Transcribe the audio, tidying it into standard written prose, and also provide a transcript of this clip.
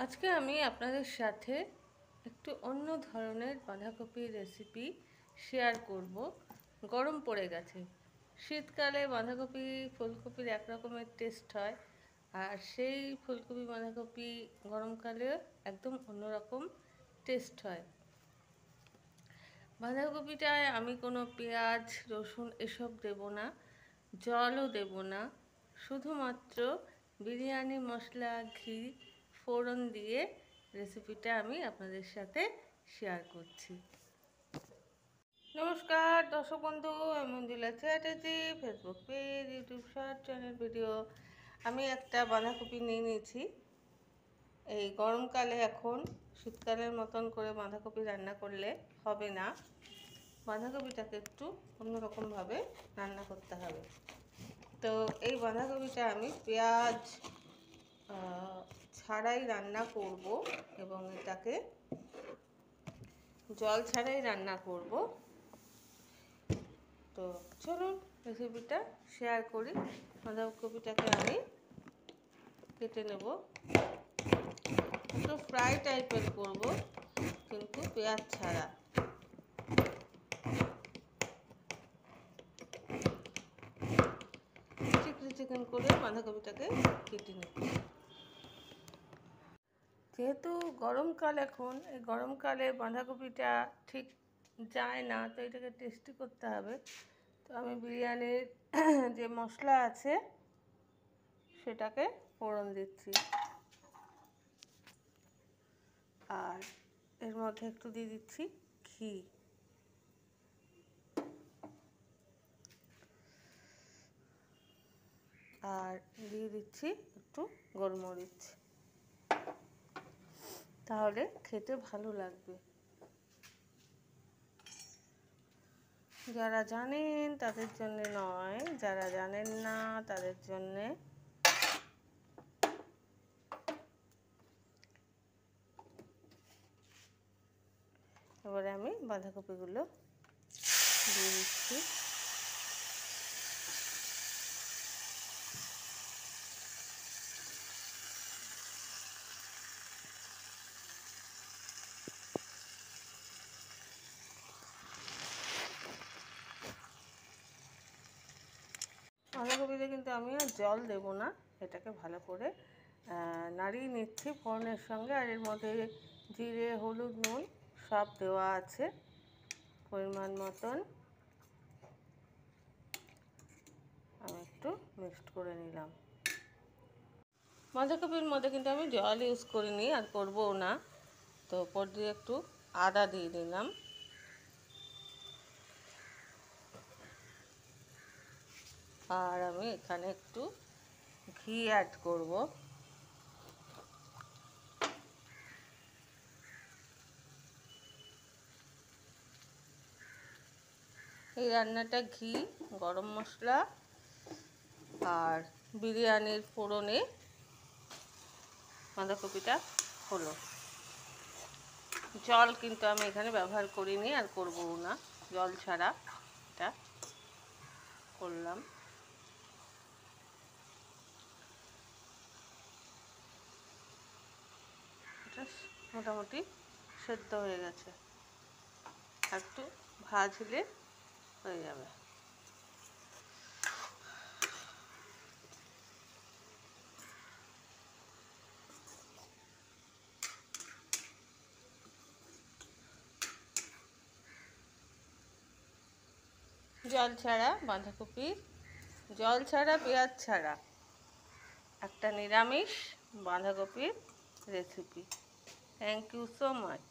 আজকে আমি আপনাদের সাথে একটু অন্য ধরনের বাঁধাকপির রেসিপি শেয়ার করব। গরম পড়ে গেছে, শীতকালে বাঁধাকপি ফুলকপির এক রকমের টেস্ট হয়, আর সেই ফুলকপি বাঁধাকপি গরমকালে একদম অন্যরকম টেস্ট হয়। বাঁধাকপিটায় আমি কোনো পেঁয়াজ রসুন এসব দেব না, জলও দেব না, শুধুমাত্র বিরিয়ানি মশলা ঘি ফোড়ন দিয়ে রেসিপিটা আমি আপনাদের সাথে শেয়ার করছি। নমস্কার দর্শক বন্ধু, আমি Manjula Chatterjee, Facebook page, YouTube short channel video. আমি একটা বাঁধাকপি নিয়ে নিয়েছি। এই গরমকালে এখন শীতকালের মতন করে বাঁধাকপি রান্না করলে হবে না, বাঁধাকপিটাকে একটু অন্যরকমভাবে রান্না করতে হবে। তো এই বাঁধাকপিটা আমি পেঁয়াজ ছাড়াই রান্না করব এবং এটাকে জল ছাড়াই রান্না করব। তো চলুন রেসিপিটা শেয়ার করি। বাঁধাকপিটাকে আমি কেটে নেব, একটু ফ্রাই টাইপের করব, কিন্তু পেঁয়াজ ছাড়া। চিকেন করে বাঁধাকপিটাকে কেটে নেব। যেহেতু গরমকাল এখন, এই গরমকালে বাঁধাকপিটা ঠিক যায় না, তো এটাকে টেস্টি করতে হবে। তো আমি বিরিয়ানির যে মশলা আছে সেটাকে ফোড়ন দিচ্ছি, আর এর মধ্যে একটু দিয়ে দিচ্ছি ঘি, আর দিয়ে দিচ্ছি একটু গোলমরিচ, তাহলে খেতে ভালো লাগবে। যারা জানেন তাদের জন্য নয়, যারা জানেন না তাদের জন্যে। এবারে আমি বাঁধাকপিগুলো দিয়ে দিচ্ছি। বাঁধাকপিতে কিন্তু আমি আর জল দেব না, এটাকে ভালো করে নাড়িয়ে নিচ্ছি ফোড়নের সঙ্গে। আর এর মধ্যে জিরে হলুদ নুন সব দেওয়া আছে পরিমাণ মতন। আমি একটু মিক্সড করে নিলাম। বাঁধাকপির মধ্যে কিন্তু আমি জল ইউজ করিনি আর করবও না। তো ওপর দিয়ে একটু আদা দিয়ে দিলাম, আর আমি এখানে একটু ঘি অ্যাড করব। এই রান্নাটা ঘি, গরম মশলা আর বিরিয়ানির ফোড়নে বাঁধাকপিটা হলো। জল কিন্তু আমি এখানে ব্যবহার করিনি আর করবও না, জল ছাড়া এটা করলাম। এটা মোটামুটি সেদ্ধ হয়ে গেছে, একটু ভাজলে হয়ে যাবে। জল ছাড়া বাঁধাকপি, জল ছাড়া পেঁয়াজ ছাড়া একটা নিরামিষ বাঁধাকপির রেসিপি। Thank you so much.